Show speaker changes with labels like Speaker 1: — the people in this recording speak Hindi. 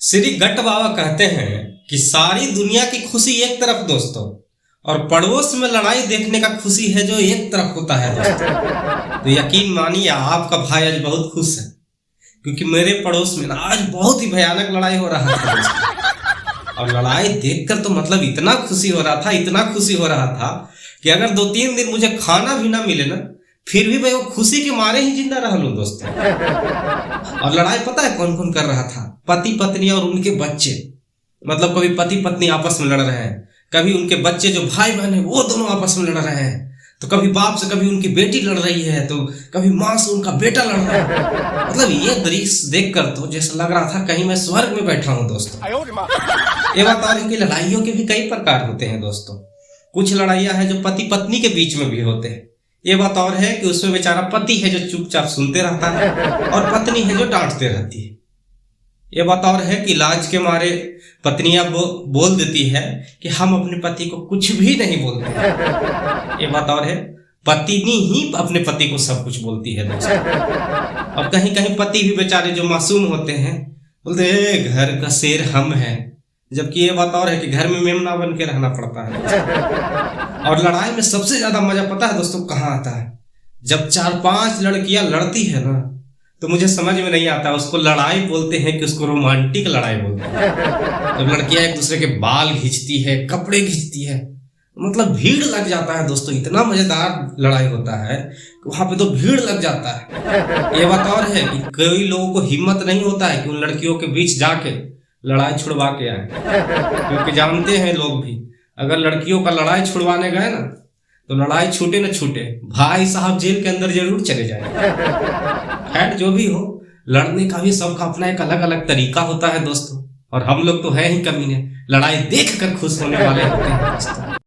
Speaker 1: श्री गट्ट बाबा कहते हैं कि सारी दुनिया की खुशी एक तरफ दोस्तों, और पड़ोस में लड़ाई देखने का खुशी है जो एक तरफ होता है दोस्तों। तो यकीन मानिए आपका भाई आज बहुत खुश है, क्योंकि मेरे पड़ोस में आज बहुत ही भयानक लड़ाई हो रहा था दोस्तों। और लड़ाई देखकर तो मतलब इतना खुशी हो रहा था, इतना खुशी हो रहा था कि अगर 2-3 दिन मुझे खाना भी ना मिले ना, फिर भी मैं वो खुशी के मारे ही जिंदा रह लूं दोस्तों। और लड़ाई पता है कौन कौन कर रहा था? पति पत्नी और उनके बच्चे। मतलब कभी पति पत्नी आपस में लड़ रहे हैं, कभी उनके बच्चे जो भाई बहन है वो दोनों आपस में लड़ रहे हैं, तो कभी बाप से कभी उनकी बेटी लड़ रही है, तो कभी माँ से उनका बेटा लड़ रहा है। मतलब ये दृश्य देखकर तो जैसा लग रहा था कहीं मैं स्वर्ग में बैठा हूँ दोस्तों। ये बात और है कि लड़ाइयों के भी कई प्रकार होते हैं दोस्तों। कुछ लड़ाइयाँ हैं जो पति पत्नी के बीच में भी होते हैं। ये बात और है कि उसमें बेचारा पति है जो चुपचाप सुनते रहता है और पत्नी है जो डांटते रहती है। ये बात और है कि लाज के मारे पत्नियां बोल देती है कि हम अपने पति को कुछ भी नहीं बोलते हैं। ये बात और है पत्नी ही अपने पति को सब कुछ बोलती है दोस्तों। और कहीं कहीं पति भी बेचारे जो मासूम होते हैं बोलते हैं घर का शेर हम हैं, जबकि ये बात और है कि घर में मेमना बन के रहना पड़ता है। और लड़ाई में सबसे ज्यादा मजा पता है दोस्तों कहाँ आता है? जब 4-5 लड़कियां लड़ती है ना, तो मुझे समझ में नहीं आता उसको लड़ाई बोलते हैं कि उसको रोमांटिक लड़ाई बोलते हैं। जब लड़कियां एक दूसरे के बाल खींचती है, कपड़े खींचती है, मतलब भीड़ लग जाता है दोस्तों। इतना मजेदार लड़ाई होता है कि वहां पे तो भीड़ लग जाता है। ये बात और है कि कई लोगों को हिम्मत नहीं होता है कि उन लड़कियों के बीच जाके लड़ाई छुड़वा के आए, क्योंकि जानते हैं लोग भी अगर लड़कियों का लड़ाई छुड़वाने गए ना, तो लड़ाई छूटे न छूटे भाई साहब जेल के अंदर जरूर चले जाएंगे। खैर जो भी हो, लड़ने का भी सबका अपना एक अलग अलग तरीका होता है दोस्तों। और हम लोग तो है ही कमीने, लड़ाई देख कर खुश होने वाले होते हैं दोस्तों।